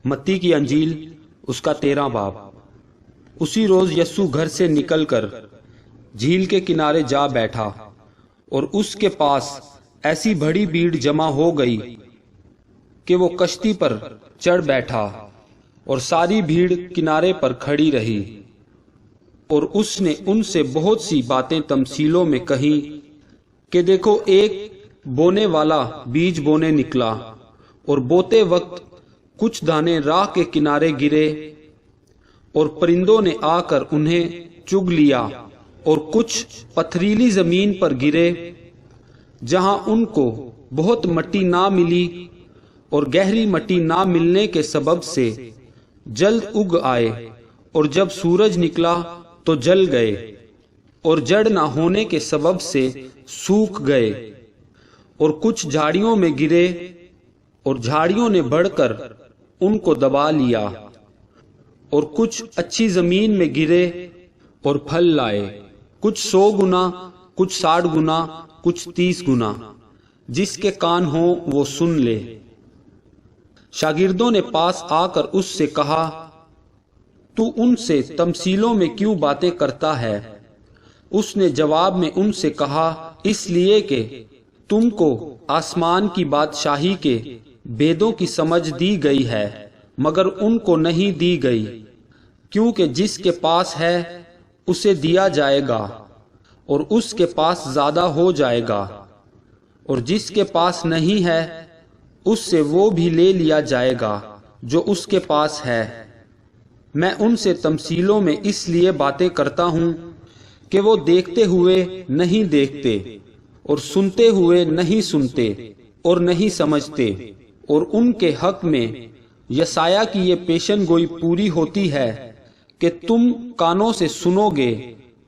متی کی انجیل اس کا 13 باب۔ اسی روز یسوع گھر سے نکل کر جھیل کے کنارے جا بیٹھا، اور اس کے پاس ایسی بڑی بھیڑ جمع ہو گئی کہ وہ کشتی پر چڑھ بیٹھا، اور ساری بھیڑ کنارے پر کھڑی رہی۔ اور اس نے ان سے بہت سی باتیں تمثیلوں میں کہیں کہ دیکھو، ایک بونے والا بیج بونے نکلا، اور بوتے وقت کچھ دانے راہ کے کنارے گرے، اور پرندوں نے آ کر انہیں چگ لیا، اور کچھ پتھریلی زمین پر گرے جہاں ان کو بہت مٹی نہ ملی، اور گہری مٹی نہ ملنے کے سبب سے جلد اگ آئے، اور جب سورج نکلا تو جل گئے، اور جڑ نہ ہونے کے سبب سے سوکھ گئے۔ اور کچھ جھاڑیوں میں گرے، اور جھاڑیوں نے بڑھ کر ان کو دبا لیا۔ اور کچھ اچھی زمین میں گرے اور پھل لائے، کچھ 100 گنا، کچھ 60 گنا، کچھ 30 گنا۔ جس کے کان ہوں وہ سن لے۔ شاگردوں نے پاس آ کر اس سے کہا، تو ان سے تمثیلوں میں کیوں باتیں کرتا ہے؟ اس نے جواب میں ان سے کہا، اس لیے کہ تم کو آسمان کی بادشاہی کے بیدوں کی سمجھ دی گئی ہے، مگر ان کو نہیں دی گئی۔ کیونکہ جس کے پاس ہے اسے دیا جائے گا، اور اس کے پاس زیادہ ہو جائے گا، اور جس کے پاس نہیں ہے اس سے وہ بھی لے لیا جائے گا جو اس کے پاس ہے۔ میں ان سے تمثیلوں میں اس لیے باتیں کرتا ہوں کہ وہ دیکھتے ہوئے نہیں دیکھتے، اور سنتے ہوئے نہیں سنتے، اور نہیں سمجھتے۔ اور ان کے حق میں یسایہ کی یہ پیشن گوئی پوری ہوتی ہے کہ تم کانوں سے سنو گے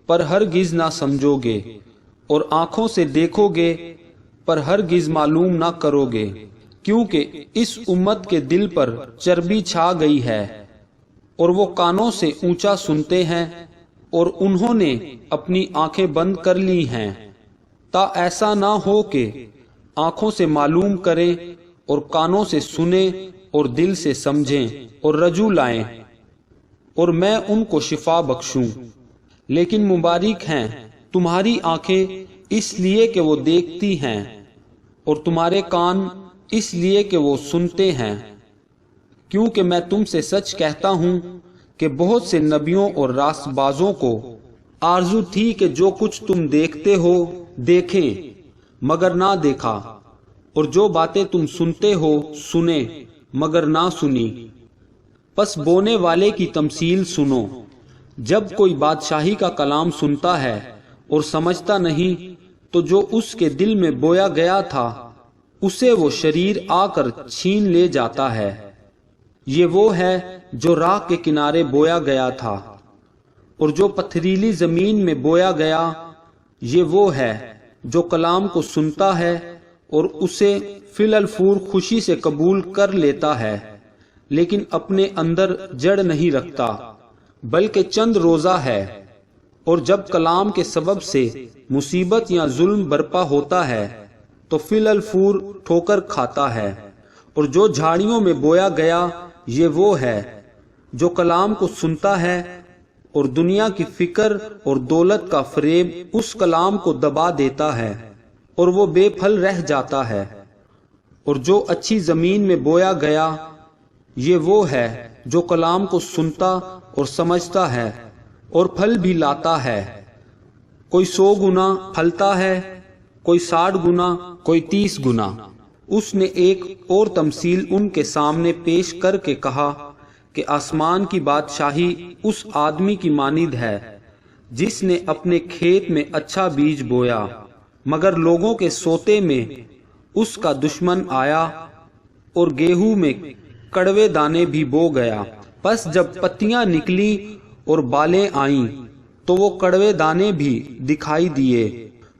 پر ہرگز نہ سمجھو گے، اور آنکھوں سے دیکھو گے پر ہرگز معلوم نہ کرو گے۔ کیونکہ اس امت کے دل پر چربی چھا گئی ہے، اور وہ کانوں سے اونچا سنتے ہیں، اور انہوں نے اپنی آنکھیں بند کر لی ہیں، تا ایسا نہ ہو کہ آنکھوں سے معلوم کریں، اور کانوں سے سنیں، اور دل سے سمجھیں، اور رجوع لائیں، اور میں ان کو شفا بخشوں۔ لیکن مبارک ہیں تمہاری آنکھیں اس لیے کہ وہ دیکھتی ہیں، اور تمہارے کان اس لیے کہ وہ سنتے ہیں۔ کیونکہ میں تم سے سچ کہتا ہوں کہ بہت سے نبیوں اور راست بازوں کو آرزو تھی کہ جو کچھ تم دیکھتے ہو دیکھیں، مگر نہ دیکھا، اور جو باتیں تم سنتے ہو سنیں، مگر نہ سنی۔ پس بونے والے کی تمثیل سنو۔ جب کوئی بادشاہی کا کلام سنتا ہے اور سمجھتا نہیں، تو جو اس کے دل میں بویا گیا تھا اسے وہ شریر آ کر چھین لے جاتا ہے۔ یہ وہ ہے جو راہ کے کنارے بویا گیا تھا، اور جو پتھریلی زمین میں بویا گیا یہ وہ ہے جو کلام کو سنتا ہے اور اسے فی الفور خوشی سے قبول کر لیتا ہے، لیکن اپنے اندر جڑ نہیں رکھتا، بلکہ چند روزہ ہے، اور جب کلام کے سبب سے مصیبت یا ظلم برپا ہوتا ہے تو فی الفور ٹھوکر کھاتا ہے۔ اور جو جھاڑیوں میں بویا گیا یہ وہ ہے جو کلام کو سنتا ہے، اور دنیا کی فکر اور دولت کا فریب اس کلام کو دبا دیتا ہے، اور وہ بے پھل رہ جاتا ہے۔ اور جو اچھی زمین میں بویا گیا یہ وہ ہے جو کلام کو سنتا اور سمجھتا ہے، اور پھل بھی لاتا ہے۔ کوئی 100 گنا پھلتا ہے، کوئی 60 گنا، کوئی 30 گنا۔ اس نے ایک اور تمثیل ان کے سامنے پیش کر کے کہا کہ آسمان کی بادشاہی اس آدمی کی مانند ہے جس نے اپنے کھیت میں اچھا بیج بویا، مگر لوگوں کے سوتے میں اس کا دشمن آیا اور گیہوں میں کڑوے دانے بھی بو گیا۔ پس جب پتیاں نکلی اور بالیں آئیں تو وہ کڑوے دانے بھی دکھائی دیے۔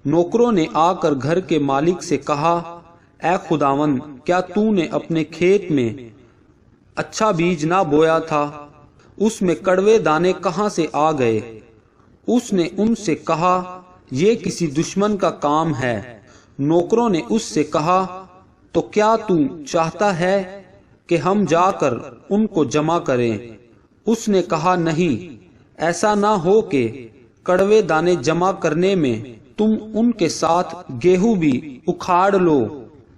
نوکروں نے آ کر گھر کے مالک سے کہا، اے خداوند، کیا تو نے اپنے کھیت میں اچھا بیج نہ بویا تھا؟ اس میں کڑوے دانے کہاں سے آ گئے؟ اس نے ان سے کہا، یہ کسی دشمن کا کام ہے۔ نوکروں نے اس سے کہا، تو کیا تو چاہتا ہے کہ ہم جا کر ان کو جمع کریں۔ اس نے کہا نہیں، ایسا نہ ہو کہ کڑوے دانے جمع کرنے میں تم ان کے ساتھ گیہوں بھی اکھاڑ لو۔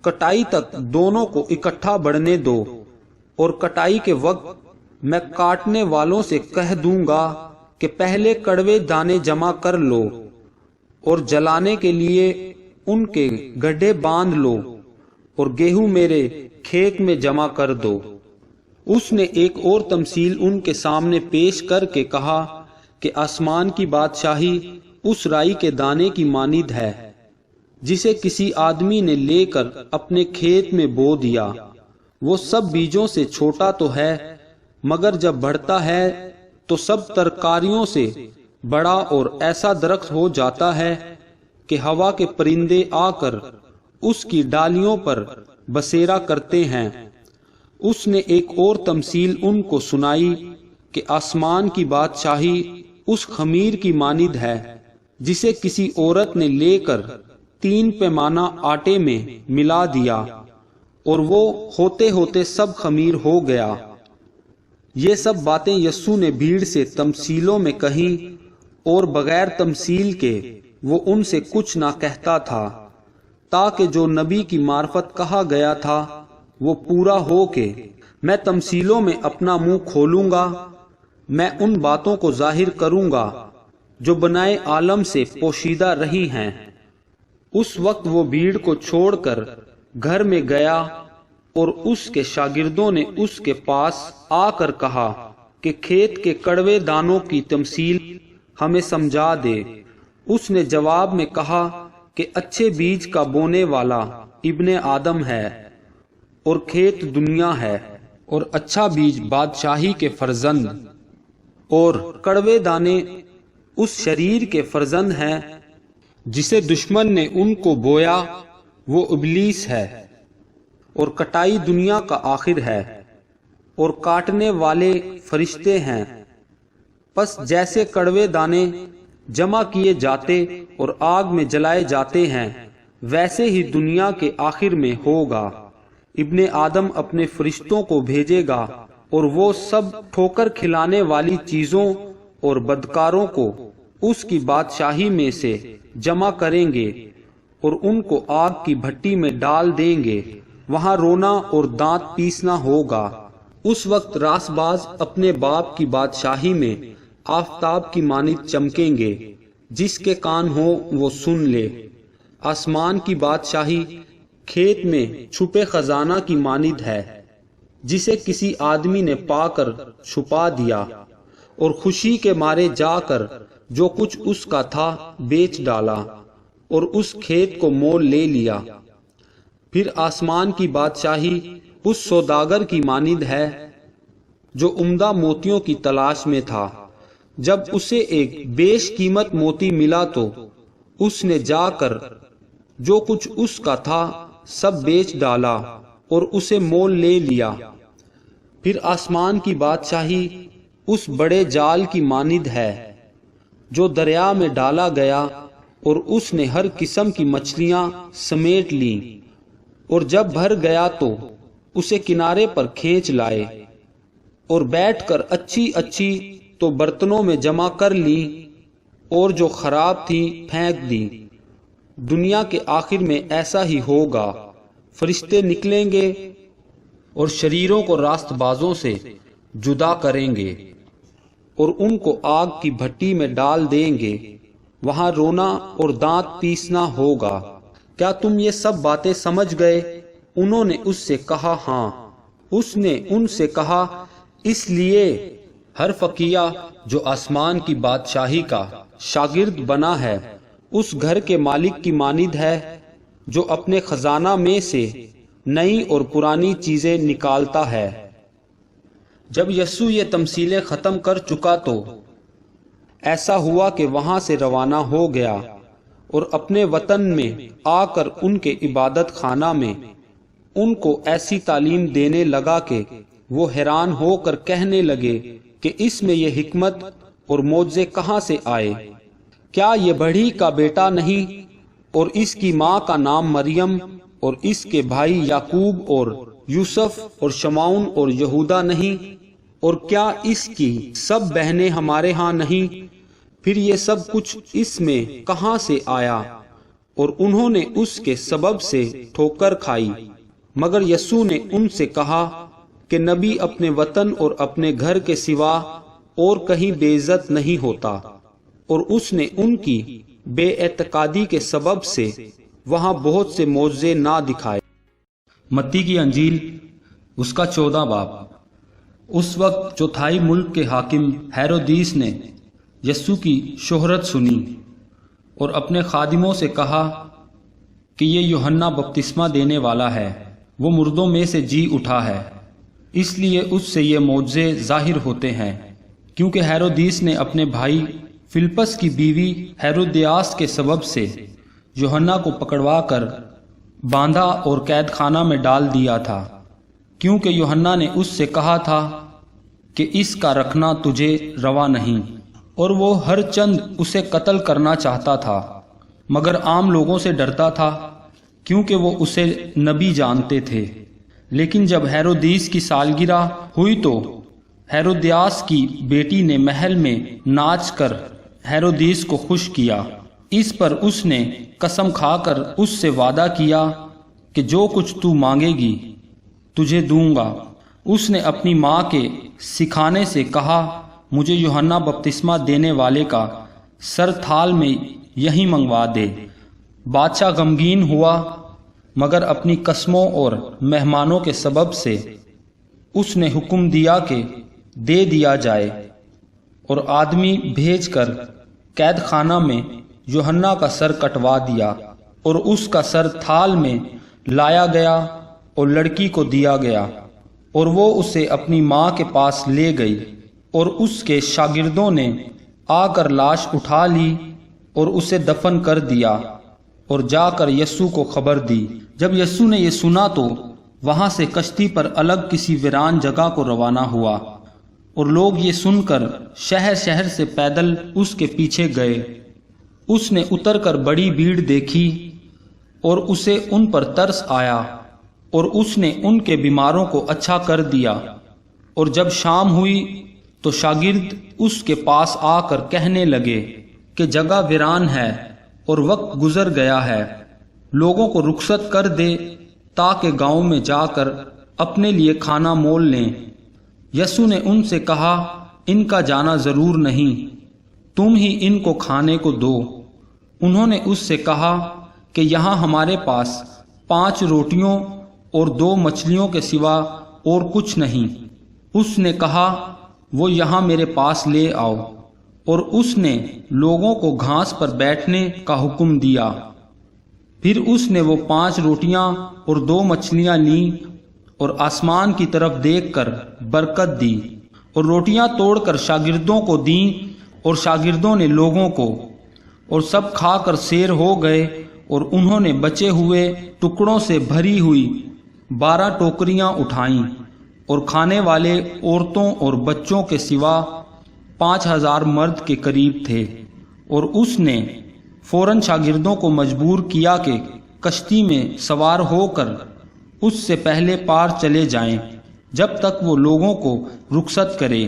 کٹائی تک دونوں کو اکٹھا بڑھنے دو، اور کٹائی کے وقت میں کاٹنے والوں سے کہہ دوں گا کہ پہلے کڑوے دانے جمع کر لو اور جلانے کے لیے ان کے گڈھے باندھ لو، اور گیہوں میرے کھیت میں جمع کر دو۔ اس نے ایک اور تمثیل ان کے سامنے پیش کر کے کہا کہ آسمان کی بادشاہی اس رائی کے دانے کی مانند ہے جسے کسی آدمی نے لے کر اپنے کھیت میں بو دیا۔ وہ سب بیجوں سے چھوٹا تو ہے، مگر جب بڑھتا ہے تو سب ترکاریوں سے بڑا اور ایسا درخت ہو جاتا ہے کہ ہوا کے پرندے آ کر اس کی ڈالیوں پر بسیرا کرتے ہیں۔ اس نے ایک اور تمثیل ان کو سنائی کہ آسمان کی بادشاہی اس خمیر کی مانند ہے جسے کسی عورت نے لے کر 3 پیمانہ آٹے میں ملا دیا، اور وہ ہوتے ہوتے سب خمیر ہو گیا۔ یہ سب باتیں یسوع نے بھیڑ سے تمثیلوں میں کہیں، اور بغیر تمثیل کے وہ ان سے کچھ نہ کہتا تھا، تاکہ جو نبی کی معرفت کہا گیا تھا وہ پورا ہو کہ میں تمثیلوں میں اپنا منہ کھولوں گا، میں ان باتوں کو ظاہر کروں گا جو بنائے عالم سے پوشیدہ رہی ہیں۔ اس وقت وہ بھیڑ کو چھوڑ کر گھر میں گیا، اور اس کے شاگردوں نے اس کے پاس آ کر کہا کہ کھیت کے کڑوے دانوں کی تمثیل ہمیں سمجھا دے۔ اس نے جواب میں کہا کہ اچھے بیج کا بونے والا ابن آدم ہے، اور کھیت دنیا ہے، اور اچھا بیج بادشاہی کے فرزند، اور کڑوے دانے اس شریر کے فرزند ہیں جسے دشمن نے ان کو بویا، وہ ابلیس ہے۔ اور کٹائی دنیا کا آخر ہے، اور کاٹنے والے فرشتے ہیں۔ پس جیسے کڑوے دانے جمع کیے جاتے اور آگ میں جلائے جاتے ہیں، ویسے ہی دنیا کے آخر میں ہوگا۔ ابن آدم اپنے فرشتوں کو بھیجے گا، اور وہ سب ٹھوکر کھلانے والی چیزوں اور بدکاروں کو اس کی بادشاہی میں سے جمع کریں گے، اور ان کو آگ کی بھٹی میں ڈال دیں گے، وہاں رونا اور دانت پیسنا ہوگا۔ اس وقت راس باز اپنے باپ کی بادشاہی میں آفتاب کی مانند چمکیں گے۔ جس کے کان ہو وہ سن لے۔ آسمان کی بادشاہی کھیت میں چھپے خزانہ کی مانند ہے جسے کسی آدمی نے پا کر چھپا دیا، اور خوشی کے مارے جا کر جو کچھ اس کا تھا بیچ ڈالا، اور اس کھیت کو مول لے لیا۔ پھر آسمان کی بادشاہی اس سوداگر کی مانند ہے جو عمدہ موتیوں کی تلاش میں تھا۔ جب اسے ایک بیش قیمت موتی ملا تو اس نے جا کر جو کچھ اس کا تھا سب بیچ ڈالا اور اسے مول لے لیا۔ پھر آسمان کی بادشاہی اس بڑے جال کی مانند ہے جو دریا میں ڈالا گیا، اور اس نے ہر قسم کی مچھلیاں سمیٹ لیں، اور جب بھر گیا تو اسے کنارے پر کھینچ لائے، اور بیٹھ کر اچھی اچھی تو برتنوں میں جمع کر لی، اور جو خراب تھی پھینک دی۔ دنیا کے آخر میں ایسا ہی ہوگا۔ فرشتے نکلیں گے اور شریروں کو راست بازوں سے جدا کریں گے، اور ان کو آگ کی بھٹی میں ڈال دیں گے، وہاں رونا اور دانت پیسنا ہوگا۔ کیا تم یہ سب باتیں سمجھ گئے؟ انہوں نے اس سے کہا ہاں۔ اس نے ان سے کہا، اس لیے ہر فقیہ جو آسمان کی بادشاہی کا شاگرد بنا ہے اس گھر کے مالک کی مانند ہے جو اپنے خزانہ میں سے نئی اور پرانی چیزیں نکالتا ہے۔ جب یسوع یہ تمثیلیں ختم کر چکا تو ایسا ہوا کہ وہاں سے روانہ ہو گیا، اور اپنے وطن میں آ کر ان کے عبادت خانہ میں ان کو ایسی تعلیم دینے لگا کہ وہ حیران ہو کر کہنے لگے کہ اس میں یہ حکمت اور معجزے کہاں سے آئے؟ کیا یہ بڑھی کا بیٹا نہیں، اور اس کی ماں کا نام مریم، اور اس کے بھائی یعقوب اور یوسف اور شمعون اور یہودا نہیں؟ اور کیا اس کی سب بہنیں ہمارے ہاں نہیں؟ پھر یہ سب کچھ اس میں کہاں سے آیا؟ اور انہوں نے اس کے سبب سے ٹھوکر کھائی۔ مگر یسوع نے ان سے کہا کہ نبی اپنے وطن اور اپنے گھر کے سوا اور کہیں بے عزت نہیں ہوتا، اور اس نے ان کی بے اعتقادی کے سبب سے وہاں بہت سے معجزے نہ دکھائے۔ متی کی انجیل اس کا 14 باب۔ اس وقت چوتھائی ملک کے حاکم ہیرودیس نے یسوع کی شہرت سنی اور اپنے خادموں سے کہا کہ یہ یوحنا بپتسمہ دینے والا ہے، وہ مردوں میں سے جی اٹھا ہے، اس لیے اس سے یہ معجزے ظاہر ہوتے ہیں۔ کیونکہ ہیرودیس نے اپنے بھائی فلپس کی بیوی ہیرودیاس کے سبب سے یوحنا کو پکڑوا کر باندھا اور قید خانہ میں ڈال دیا تھا، کیونکہ یوحنا نے اس سے کہا تھا کہ اس کا رکھنا تجھے روا نہیں، اور وہ ہر چند اسے قتل کرنا چاہتا تھا، مگر عام لوگوں سے ڈرتا تھا کیونکہ وہ اسے نبی جانتے تھے۔ لیکن جب ہیرودیس کی سالگرہ ہوئی تو ہیرودیاس کی بیٹی نے محل میں ناچ کر ہیرودیس کو خوش کیا۔ اس پر اس نے قسم کھا کر اس سے وعدہ کیا کہ جو کچھ تو مانگے گی تجھے دوں گا۔ اس نے اپنی ماں کے سکھانے سے کہا، مجھے یوحنا بپتسمہ دینے والے کا سر تھال میں یہیں منگوا دے۔ بادشاہ غمگین ہوا، مگر اپنی قسموں اور مہمانوں کے سبب سے اس نے حکم دیا کہ دے دیا جائے، اور آدمی بھیج کر قید خانہ میں یوحنا کا سر کٹوا دیا، اور اس کا سر تھال میں لایا گیا اور لڑکی کو دیا گیا، اور وہ اسے اپنی ماں کے پاس لے گئی۔ اور اس کے شاگردوں نے آ کر لاش اٹھا لی اور اسے دفن کر دیا، اور جا کر یسوع کو خبر دی۔ جب یسوع نے یہ سنا تو وہاں سے کشتی پر الگ کسی ویران جگہ کو روانہ ہوا، اور لوگ یہ سن کر شہر شہر سے پیدل اس کے پیچھے گئے۔ اس نے اتر کر بڑی بھیڑ دیکھی اور اسے ان پر ترس آیا، اور اس نے ان کے بیماروں کو اچھا کر دیا۔ اور جب شام ہوئی تو شاگرد اس کے پاس آ کر کہنے لگے کہ جگہ ویران ہے اور وقت گزر گیا ہے، لوگوں کو رخصت کر دے تاکہ گاؤں میں جا کر اپنے لیے کھانا مول لیں۔ یسوع نے ان سے کہا، ان کا جانا ضرور نہیں، تم ہی ان کو کھانے کو دو۔ انہوں نے اس سے کہا کہ یہاں ہمارے پاس 5 روٹیوں اور 2 مچھلیوں کے سوا اور کچھ نہیں۔ اس نے کہا، وہ یہاں میرے پاس لے آؤ، اور اس نے لوگوں کو گھاس پر بیٹھنے کا حکم دیا۔ پھر اس نے وہ 5 روٹیاں اور 2 مچھلیاں لیں اور آسمان کی طرف دیکھ کر برکت دی، اور روٹیاں توڑ کر شاگردوں کو دیں، اور شاگردوں نے لوگوں کو، اور سب کھا کر سیر ہو گئے۔ اور انہوں نے بچے ہوئے ٹکڑوں سے بھری ہوئی 12 ٹوکریاں اٹھائیں، اور کھانے والے عورتوں اور بچوں کے سوا 5000 مرد کے قریب تھے۔ اور اس نے فوراً شاگردوں کو مجبور کیا کہ کشتی میں سوار ہو کر اس سے پہلے پار چلے جائیں جب تک وہ لوگوں کو رخصت کرے،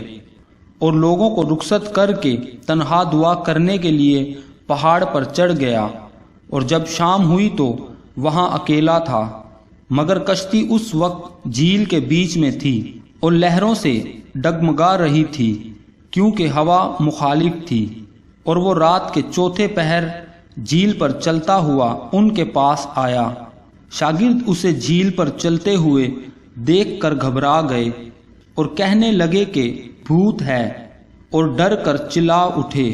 اور لوگوں کو رخصت کر کے تنہا دعا کرنے کے لیے پہاڑ پر چڑھ گیا۔ اور جب شام ہوئی تو وہاں اکیلا تھا، مگر کشتی اس وقت جھیل کے بیچ میں تھی اور لہروں سے ڈگمگا رہی تھی کیونکہ ہوا مخالف تھی۔ اور وہ رات کے 4 پہر جھیل پر چلتا ہوا ان کے پاس آیا۔ شاگرد اسے جھیل پر چلتے ہوئے دیکھ کر گھبرا گئے اور کہنے لگے کہ بھوت ہے، اور ڈر کر چلا اٹھے۔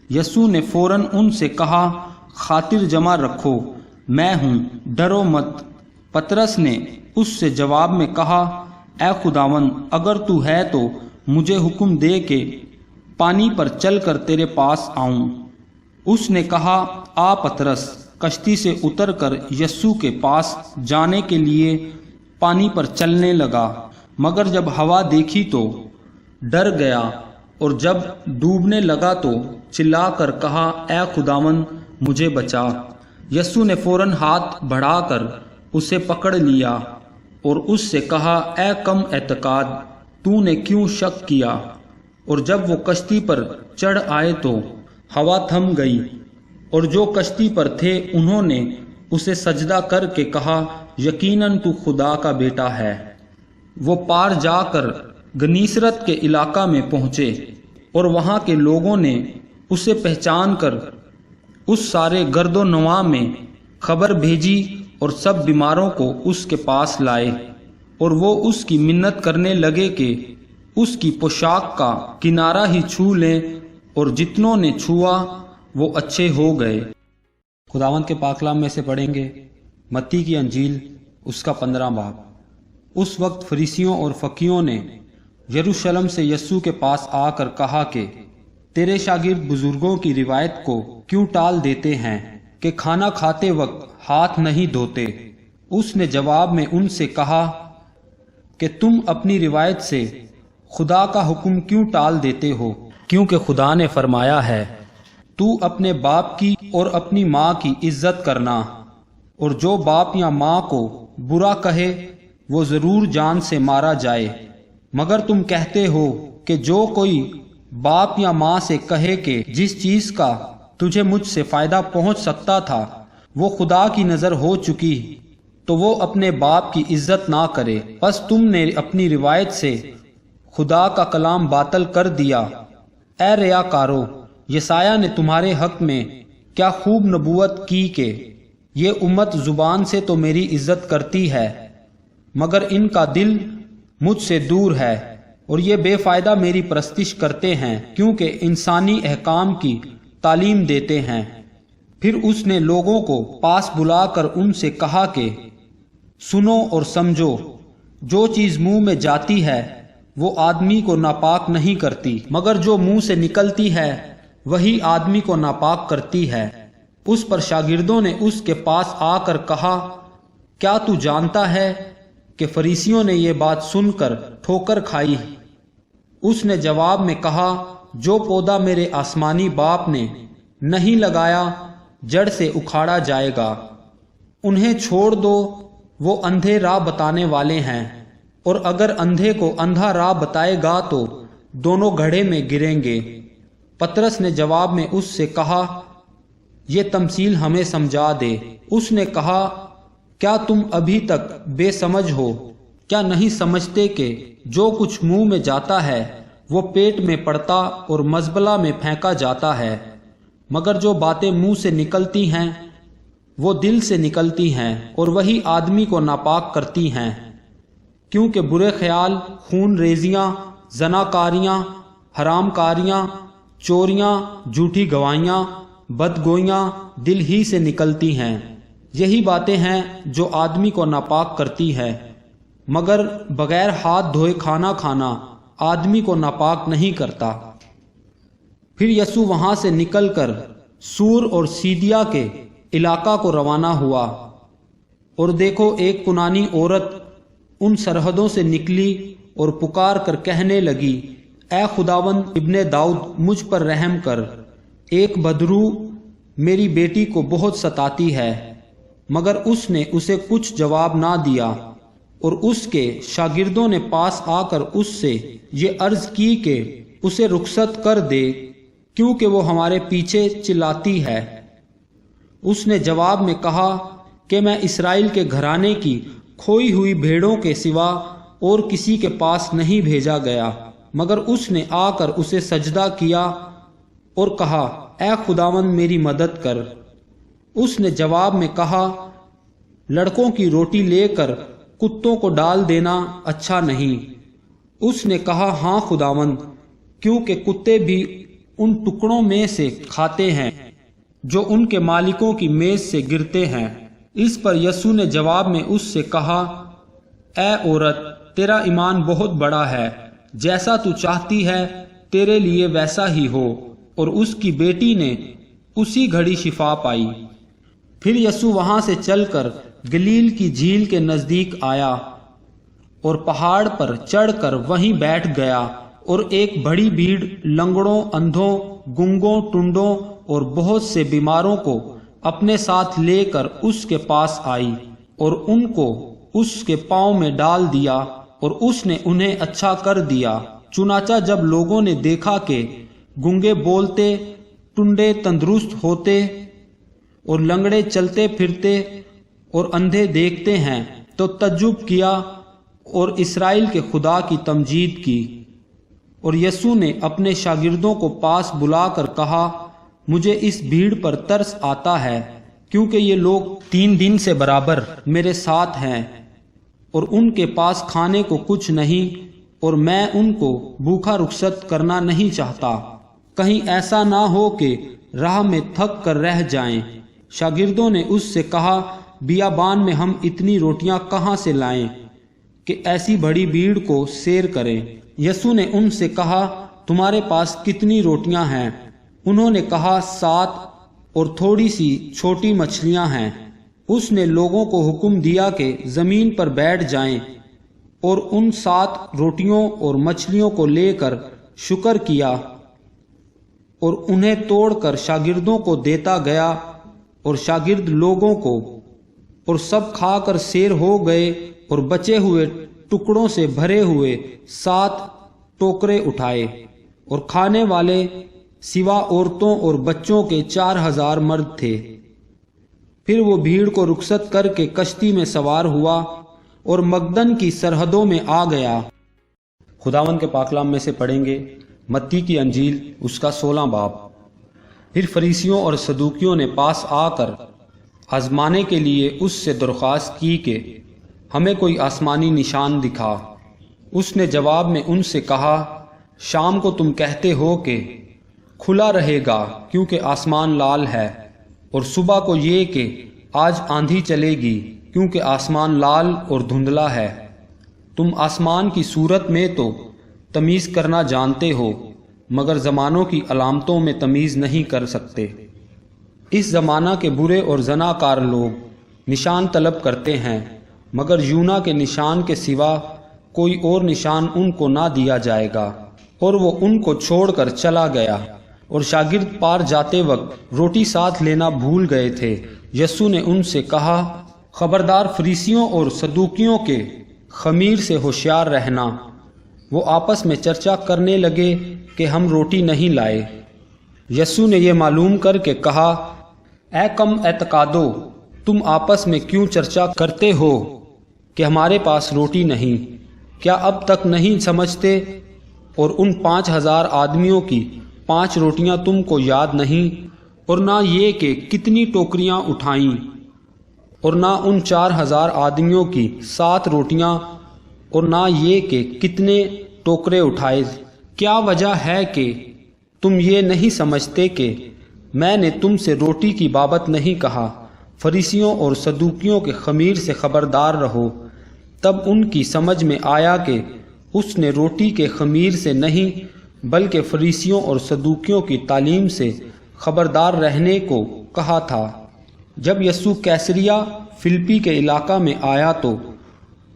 یسوع نے فوراً ان سے کہا، خاطر جمع رکھو، میں ہوں، ڈرو مت۔ پطرس نے اس سے جواب میں کہا، اے خداوند، اگر تو ہے تو مجھے حکم دے کہ پانی پر چل کر تیرے پاس آؤں۔ اس نے کہا، آ پطرس۔ کشتی سے اتر کر یسوع کے پاس جانے کے لیے پانی پر چلنے لگا، مگر جب ہوا دیکھی تو ڈر گیا، اور جب ڈوبنے لگا تو چلا کر کہا، اے خداوند، مجھے بچا۔ یسوع نے فوراً ہاتھ بڑھا کر اسے پکڑ لیا، اور اس سے کہا اے کم اعتقاد تو نے کیوں شک کیا؟ اور جب وہ کشتی پر چڑھ آئے تو ہوا تھم گئی، اور جو کشتی پر تھے انہوں نے اسے سجدہ کر کے کہا یقیناً تو خدا کا بیٹا ہے۔ وہ پار جا کر گنیسرت کے علاقہ میں پہنچے، اور وہاں کے لوگوں نے اسے پہچان کر اس سارے گرد و نواح میں خبر بھیجی اور سب بیماروں کو اس کے پاس لائے، اور وہ اس کی منت کرنے لگے کہ اس کی پوشاک کا کنارہ ہی چھو لیں، اور جتنوں نے چھوا وہ اچھے ہو گئے۔ خداوند کے پاک کلام میں سے پڑھیں گے متی کی انجیل اس کا 15 باب۔ اس وقت فریسیوں اور فقیہوں نے یروشلم سے یسوع کے پاس آ کر کہا کہ تیرے شاگرد بزرگوں کی روایت کو کیوں ٹال دیتے ہیں کہ کھانا کھاتے وقت ہاتھ نہیں دھوتے؟ اس نے جواب میں ان سے کہا کہ تم اپنی روایت سے خدا کا حکم کیوں ٹال دیتے ہو؟ کیونکہ خدا نے فرمایا ہے تو اپنے باپ کی اور اپنی ماں کی عزت کرنا، اور جو باپ یا ماں کو برا کہے وہ ضرور جان سے مارا جائے۔ مگر تم کہتے ہو کہ جو کوئی باپ یا ماں سے کہے کہ جس چیز کا تجھے مجھ سے فائدہ پہنچ سکتا تھا وہ خدا کی نظر ہو چکی، تو وہ اپنے باپ کی عزت نہ کرے۔ پس تم نے اپنی روایت سے خدا کا کلام باطل کر دیا۔ اے ریاکارو، یسایہ نے تمہارے حق میں کیا خوب نبوت کی کہ یہ امت زبان سے تو میری عزت کرتی ہے مگر ان کا دل مجھ سے دور ہے، اور یہ بے فائدہ میری پرستش کرتے ہیں کیونکہ انسانی احکام کی تعلیم دیتے ہیں۔ پھر اس نے لوگوں کو پاس بلا کر ان سے کہا کہ سنو اور سمجھو، جو چیز منہ میں جاتی ہے وہ آدمی کو ناپاک نہیں کرتی، مگر جو منہ سے نکلتی ہے وہی آدمی کو ناپاک کرتی ہے۔ اس پر شاگردوں نے اس کے پاس آ کر کہا کیا تو جانتا ہے کہ فریسیوں نے یہ بات سن کر ٹھوکر کھائی؟ اس نے جواب میں کہا جو پودا میرے آسمانی باپ نے نہیں لگایا جڑ سے اکھاڑا جائے گا۔ انہیں چھوڑ دو، وہ اندھے راہ بتانے والے ہیں، اور اگر اندھے کو اندھا راہ بتائے گا تو دونوں گڑھے میں گریں گے۔ پطرس نے جواب میں اس سے کہا یہ تمثیل ہمیں سمجھا دے۔ اس نے کہا کیا تم ابھی تک بے سمجھ ہو؟ کیا نہیں سمجھتے کہ جو کچھ منہ میں جاتا ہے وہ پیٹ میں پڑتا اور مزبلہ میں پھینکا جاتا ہے؟ مگر جو باتیں منہ سے نکلتی ہیں وہ دل سے نکلتی ہیں، اور وہی آدمی کو ناپاک کرتی ہیں۔ کیونکہ برے خیال، خون ریزیاں، زناکاریاں، حرام کاریاں، چوریاں، جھوٹی گواہیاں، بدگوئیاں دل ہی سے نکلتی ہیں۔ یہی باتیں ہیں جو آدمی کو ناپاک کرتی ہے۔ مگر بغیر ہاتھ دھوئے کھانا کھانا آدمی کو ناپاک نہیں کرتا۔ پھر یسوع وہاں سے نکل کر سور اور سیدیا کے علاقہ کو روانہ ہوا، اور دیکھو ایک کنانی عورت ان سرحدوں سے نکلی اور پکار کر کہنے لگی اے خداوند ابن داؤد مجھ پر رحم کر، ایک بدرو میری بیٹی کو بہت ستاتی ہے۔ مگر اس نے اسے کچھ جواب نہ دیا، اور اس کے شاگردوں نے پاس آ کر اس سے یہ عرض کی کہ اسے رخصت کر دے کیونکہ وہ ہمارے پیچھے چلاتی ہے۔ اس نے جواب میں کہا کہ میں اسرائیل کے گھرانے کی کھوئی ہوئی بھیڑوں کے سوا اور کسی کے پاس نہیں بھیجا گیا۔ مگر اس نے آ کر اسے سجدہ کیا اور کہا اے خداوند میری مدد کر۔ اس نے جواب میں کہا لڑکوں کی روٹی لے کر کتوں کو ڈال دینا اچھا نہیں۔ اس نے کہا ہاں خداوند، کیونکہ کتے بھی ان ٹکڑوں میں سے کھاتے ہیں جو ان کے مالکوں کی میز سے گرتے ہیں۔ اس پر یسوع نے جواب میں اس سے کہا اے عورت، تیرا ایمان بہت بڑا ہے، جیسا تو چاہتی ہے تیرے لیے ویسا ہی ہو۔ اور اس کی بیٹی نے اسی گھڑی شفا پائی۔ پھر یسوع وہاں سے چل کر گلیل کی جھیل کے نزدیک آیا اور پہاڑ پر چڑھ کر وہیں بیٹھ گیا، اور ایک بڑی بھیڑ لنگڑوں، اندھوں، گنگوں، ٹنڈوں اور بہت سے بیماروں کو اپنے ساتھ لے کر اس کے پاس آئی، اور ان کو اس کے پاؤں میں ڈال دیا اور اس نے انہیں اچھا کر دیا۔ چنانچہ جب لوگوں نے دیکھا کہ گونگے بولتے، ٹنڈے تندرست ہوتے اور لنگڑے چلتے پھرتے اور اندھے دیکھتے ہیں تو تعجب کیا اور اسرائیل کے خدا کی تمجید کی۔ اور یسوع نے اپنے شاگردوں کو پاس بلا کر کہا، مجھے اس بھیڑ پر ترس آتا ہے، کیونکہ یہ لوگ 3 دن سے برابر میرے ساتھ ہیں اور ان کے پاس کھانے کو کچھ نہیں، اور میں ان کو بھوکا رخصت کرنا نہیں چاہتا، کہیں ایسا نہ ہو کہ راہ میں تھک کر رہ جائیں۔ شاگردوں نے اس سے کہا، بیابان میں ہم اتنی روٹیاں کہاں سے لائیں کہ ایسی بڑی بھیڑ کو سیر کریں؟ یسوع نے ان سے کہا، تمہارے پاس کتنی روٹیاں ہیں؟ انہوں نے کہا، 7 اور تھوڑی سی چھوٹی مچھلیاں ہیں۔ اس نے لوگوں کو حکم دیا کہ زمین پر بیٹھ جائیں، اور ان 7 روٹیوں اور مچھلیوں کو لے کر شکر کیا اور انہیں توڑ کر شاگردوں کو دیتا گیا، اور شاگرد لوگوں کو، اور سب کھا کر سیر ہو گئے، اور بچے ہوئے ٹکڑوں سے بھرے ہوئے 7 ٹوکرے اٹھائے، اور کھانے والے سوا عورتوں اور بچوں کے 4000 مرد تھے۔ پھر وہ بھیڑ کو رخصت کر کے کشتی میں سوار ہوا اور مگدن کی سرحدوں میں آ گیا۔ خداوند کے پاک کلام میں سے پڑھیں گے متی کی انجیل اس کا 16 باب۔ پھر فریسیوں اور صدوقیوں نے پاس آ کر آزمانے کے لیے اس سے درخواست کی کہ ہمیں کوئی آسمانی نشان دکھا۔ اس نے جواب میں ان سے کہا، شام کو تم کہتے ہو کہ کھلا رہے گا کیونکہ آسمان لال ہے، اور صبح کو یہ کہ آج آندھی چلے گی کیونکہ آسمان لال اور دھندلا ہے۔ تم آسمان کی صورت میں تو تمیز کرنا جانتے ہو، مگر زمانوں کی علامتوں میں تمیز نہیں کر سکتے۔ اس زمانہ کے برے اور زناکار لوگ نشان طلب کرتے ہیں، مگر یونا کے نشان کے سوا کوئی اور نشان ان کو نہ دیا جائے گا۔ اور وہ ان کو چھوڑ کر چلا گیا، اور شاگرد پار جاتے وقت روٹی ساتھ لینا بھول گئے تھے۔ یسوع نے ان سے کہا، خبردار فریسیوں اور صدوقیوں کے خمیر سے ہوشیار رہنا۔ وہ آپس میں چرچا کرنے لگے کہ ہم روٹی نہیں لائے۔ یسوع نے یہ معلوم کر کے کہا، اے کم اعتقادو، تم آپس میں کیوں چرچا کرتے ہو کہ ہمارے پاس روٹی نہیں؟ کیا اب تک نہیں سمجھتے؟ اور ان 5000 آدمیوں کی 5 روٹیاں تم کو یاد نہیں؟ اور نہ یہ کہ کتنی ٹوکریاں اٹھائیں؟ اور نہ ان 4000 آدمیوں کی 7 روٹیاں؟ اور نہ یہ کہ کتنے ٹوکرے اٹھائے؟ کیا وجہ ہے کہ تم یہ نہیں سمجھتے کہ میں نے تم سے روٹی کی بابت نہیں کہا؟ فریسیوں اور صدوقیوں کے خمیر سے خبردار رہو۔ تب ان کی سمجھ میں آیا کہ اس نے روٹی کے خمیر سے نہیں بلکہ فریسیوں اور صدوقیوں کی تعلیم سے خبردار رہنے کو کہا تھا۔ جب یسوع کیسریا فلپی کے علاقہ میں آیا تو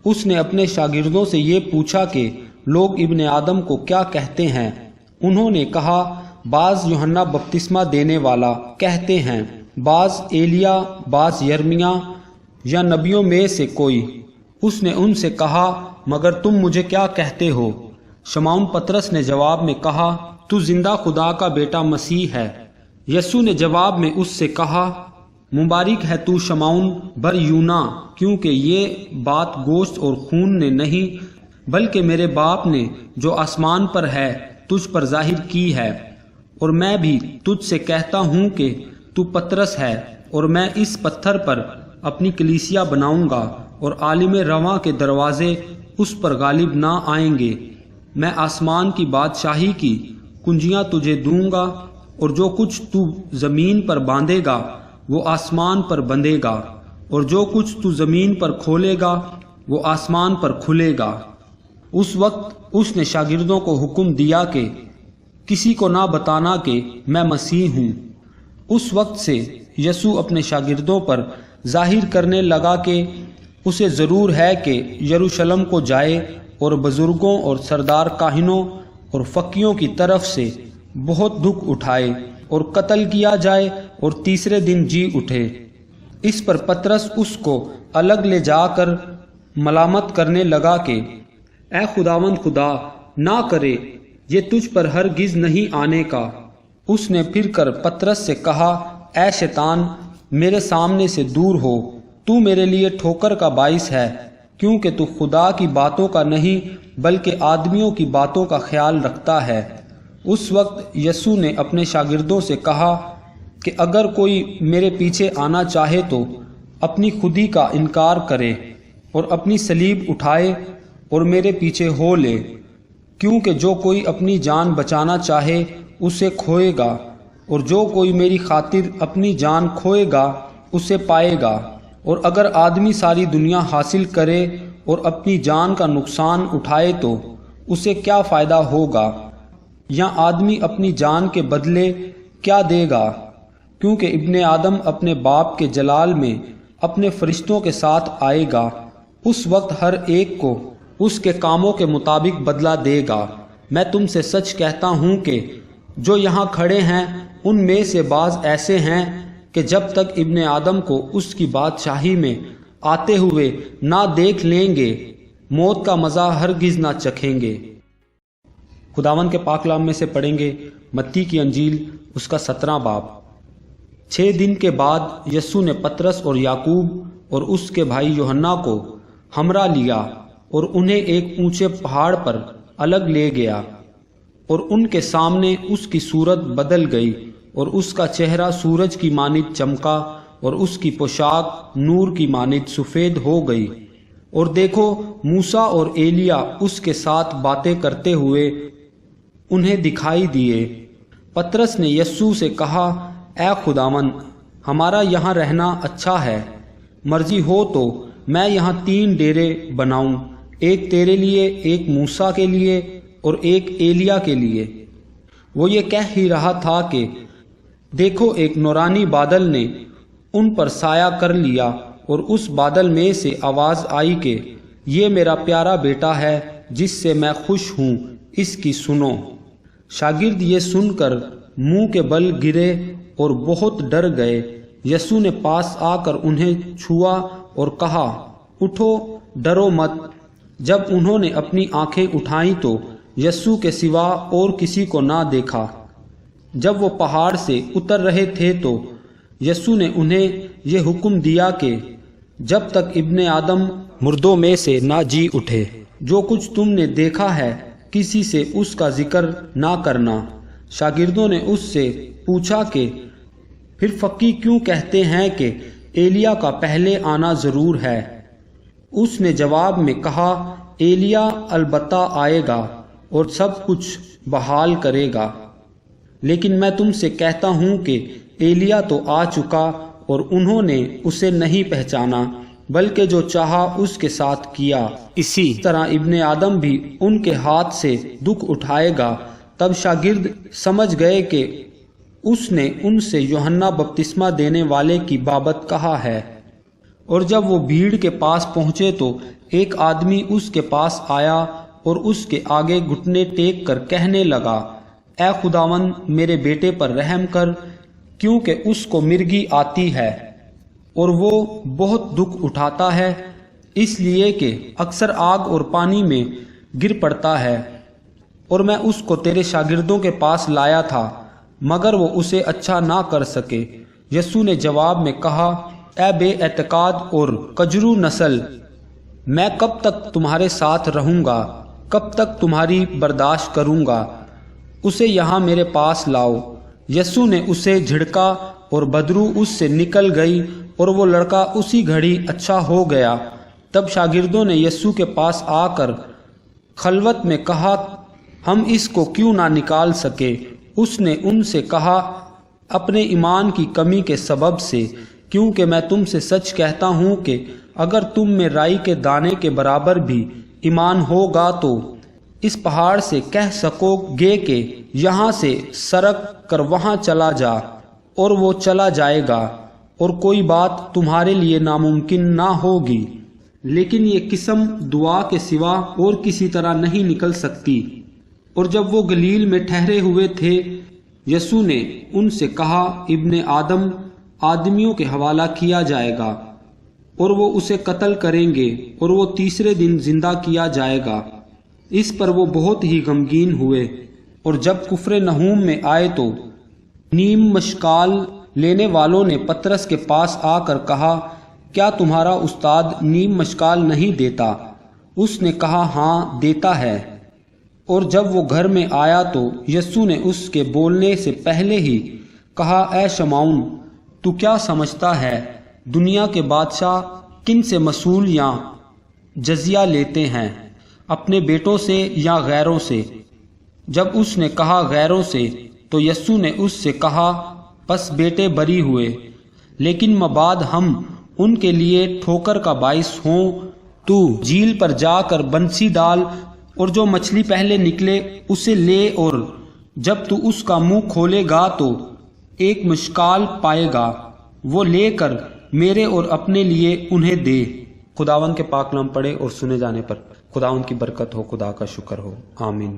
اس نے اپنے شاگردوں سے یہ پوچھا کہ لوگ ابن آدم کو کیا کہتے ہیں؟ انہوں نے کہا، بعض یوحنا بپتسمہ دینے والا کہتے ہیں، بعض ایلیا، بعض یرمیا یا نبیوں میں سے کوئی۔ اس نے ان سے کہا، مگر تم مجھے کیا کہتے ہو؟ شمعون پطرس نے جواب میں کہا، تو زندہ خدا کا بیٹا مسیح ہے۔ یسوع نے جواب میں اس سے کہا، مبارک ہے تو شمعون بر یونا، کیونکہ یہ بات گوشت اور خون نے نہیں بلکہ میرے باپ نے جو آسمان پر ہے تجھ پر ظاہر کی ہے۔ اور میں بھی تجھ سے کہتا ہوں کہ تو پطرس ہے، اور میں اس پتھر پر اپنی کلیسیا بناؤں گا، اور عالم رواں کے دروازے اس پر غالب نہ آئیں گے۔ میں آسمان کی بادشاہی کی کنجیاں تجھے دوں گا، اور جو کچھ تو زمین پر باندھے گا وہ آسمان پر بندھے گا، اور جو کچھ تو زمین پر کھولے گا وہ آسمان پر کھلے گا۔ اس وقت اس نے شاگردوں کو حکم دیا کہ کسی کو نہ بتانا کہ میں مسیح ہوں۔ اس وقت سے یسوع اپنے شاگردوں پر ظاہر کرنے لگا کہ اسے ضرور ہے کہ یروشلم کو جائے اور بزرگوں اور سردار کاہنوں اور فقیوں کی طرف سے بہت دکھ اٹھائے اور قتل کیا جائے اور تیسرے دن جی اٹھے۔ اس پر پطرس اس کو الگ لے جا کر ملامت کرنے لگا کہ اے خداوند خدا، نہ کرے، یہ تجھ پر ہرگز نہیں آنے کا۔ اس نے پھر کر پطرس سے کہا، اے شیطان، میرے سامنے سے دور ہو، تو میرے لیے ٹھوکر کا باعث ہے، کیونکہ تو خدا کی باتوں کا نہیں بلکہ آدمیوں کی باتوں کا خیال رکھتا ہے۔ اس وقت یسوع نے اپنے شاگردوں سے کہا کہ اگر کوئی میرے پیچھے آنا چاہے تو اپنی خودی کا انکار کرے اور اپنی صلیب اٹھائے اور میرے پیچھے ہو لے، کیونکہ جو کوئی اپنی جان بچانا چاہے اسے کھوئے گا، اور جو کوئی میری خاطر اپنی جان کھوئے گا اسے پائے گا۔ اور اگر آدمی ساری دنیا حاصل کرے اور اپنی جان کا نقصان اٹھائے تو اسے کیا فائدہ ہوگا؟ یا آدمی اپنی جان کے بدلے کیا دے گا؟ کیونکہ ابن آدم اپنے باپ کے جلال میں اپنے فرشتوں کے ساتھ آئے گا، اس وقت ہر ایک کو اس کے کاموں کے مطابق بدلہ دے گا۔ میں تم سے سچ کہتا ہوں کہ جو یہاں کھڑے ہیں ان میں سے بعض ایسے ہیں کہ جب تک ابن آدم کو اس کی بادشاہی میں آتے ہوئے نہ دیکھ لیں گے، موت کا مزہ ہرگز نہ چکھیں گے۔ خداوند کے پاک کلام میں سے پڑھیں گے متی کی انجیل اس کا 17 باب۔ 6 دن کے بعد یسوع نے پطرس اور یعقوب اور اس کے بھائی یوحنا کو ہمراہ لیا اور انہیں ایک اونچے پہاڑ پر الگ لے گیا، اور ان کے سامنے اس کی صورت بدل گئی، اور اس کا چہرہ سورج کی مانند چمکا، اور اس کی پوشاک نور کی مانند سفید ہو گئی۔ اور دیکھو، موسیٰ اور ایلیا اس کے ساتھ باتیں کرتے ہوئے انہیں دکھائی دیے۔ پطرس نے یسوع سے کہا، اے خداوند، ہمارا یہاں رہنا اچھا ہے، مرضی ہو تو میں یہاں 3 ڈیرے بناؤں، ایک تیرے لیے، ایک موسیٰ کے لیے اور ایک ایلیا کے لیے۔ وہ یہ کہہ ہی رہا تھا کہ دیکھو، ایک نورانی بادل نے ان پر سایہ کر لیا، اور اس بادل میں سے آواز آئی کہ یہ میرا پیارا بیٹا ہے جس سے میں خوش ہوں، اس کی سنو۔ شاگرد یہ سن کر منہ کے بل گرے اور بہت ڈر گئے۔ یسوع نے پاس آ کر انہیں چھوا اور کہا، اٹھو، ڈرو مت۔ جب انہوں نے اپنی آنکھیں اٹھائیں تو یسوع کے سوا اور کسی کو نہ دیکھا۔ جب وہ پہاڑ سے اتر رہے تھے تو یسوع نے انہیں یہ حکم دیا کہ جب تک ابن آدم مردوں میں سے نہ جی اٹھے، جو کچھ تم نے دیکھا ہے کسی سے اس کا ذکر نہ کرنا۔ شاگردوں نے اس سے پوچھا کہ پھر فقی کیوں کہتے ہیں کہ ایلیا کا پہلے آنا ضرور ہے؟ اس نے جواب میں کہا، ایلیا البتہ آئے گا اور سب کچھ بحال کرے گا، لیکن میں تم سے کہتا ہوں کہ ایلیا تو آ چکا اور انہوں نے اسے نہیں پہچانا، بلکہ جو چاہا اس کے ساتھ کیا۔ اسی طرح ابن آدم بھی ان کے ہاتھ سے دکھ اٹھائے گا۔ تب شاگرد سمجھ گئے کہ اس نے ان سے یوحنا بپتسمہ دینے والے کی بابت کہا ہے۔ اور جب وہ بھیڑ کے پاس پہنچے تو ایک آدمی اس کے پاس آیا اور اس کے آگے گھٹنے ٹیک کر کہنے لگا، اے خداوند، میرے بیٹے پر رحم کر، کیونکہ اس کو مرگی آتی ہے اور وہ بہت دکھ اٹھاتا ہے، اس لیے کہ اکثر آگ اور پانی میں گر پڑتا ہے۔ اور میں اس کو تیرے شاگردوں کے پاس لایا تھا، مگر وہ اسے اچھا نہ کر سکے۔ یسوع نے جواب میں کہا، اے بے اعتقاد اور کجرو نسل، میں کب تک تمہارے ساتھ رہوں گا؟ کب تک تمہاری برداشت کروں گا؟ اسے یہاں میرے پاس لاؤ۔ یسوع نے اسے جھڑکا اور بدبو اس سے نکل گئی، اور وہ لڑکا اسی گھڑی اچھا ہو گیا۔ تب شاگردوں نے یسوع کے پاس آ کر خلوت میں کہا، ہم اس کو کیوں نہ نکال سکے؟ اس نے ان سے کہا، اپنے ایمان کی کمی کے سبب سے، کیونکہ میں تم سے سچ کہتا ہوں کہ اگر تم میں رائی کے دانے کے برابر بھی ایمان ہوگا تو اس پہاڑ سے کہہ سکو گے کہ یہاں سے سرک کر وہاں چلا جا، اور وہ چلا جائے گا، اور کوئی بات تمہارے لیے ناممکن نہ ہوگی۔ لیکن یہ قسم دعا کے سوا اور کسی طرح نہیں نکل سکتی۔ اور جب وہ گلیل میں ٹھہرے ہوئے تھے، یسوع نے ان سے کہا، ابن آدم آدمیوں کے حوالہ کیا جائے گا، اور وہ اسے قتل کریں گے اور وہ تیسرے دن زندہ کیا جائے گا۔ اس پر وہ بہت ہی غمگین ہوئے، اور جب کفر نحوم میں آئے تو نیم مشکال لینے والوں نے پطرس کے پاس آ کر کہا، کیا تمہارا استاد نیم مشکال نہیں دیتا؟ اس نے کہا، ہاں دیتا ہے۔ اور جب وہ گھر میں آیا تو یسوع نے اس کے بولنے سے پہلے ہی کہا، اے شمعون، تو کیا سمجھتا ہے دنیا کے بادشاہ کن سے مصول یا جزیہ لیتے ہیں، اپنے بیٹوں سے یا غیروں سے؟ جب اس نے کہا غیروں سے تو یسوع نے اس سے کہا، پس بیٹے بری ہوئے، لیکن مباد ہم ان کے لیے ٹھوکر کا باعث ہوں، تو جھیل پر جا کر بنسی ڈال اور جو مچھلی پہلے نکلے اسے لے، اور جب تو اس کا منہ کھولے گا تو ایک مشکال پائے گا، وہ لے کر میرے اور اپنے لیے انہیں دے۔ خداوند کے پاک کلام پڑھے اور سنے جانے پر خداوند کی برکت ہو، خدا کا شکر ہو، آمین۔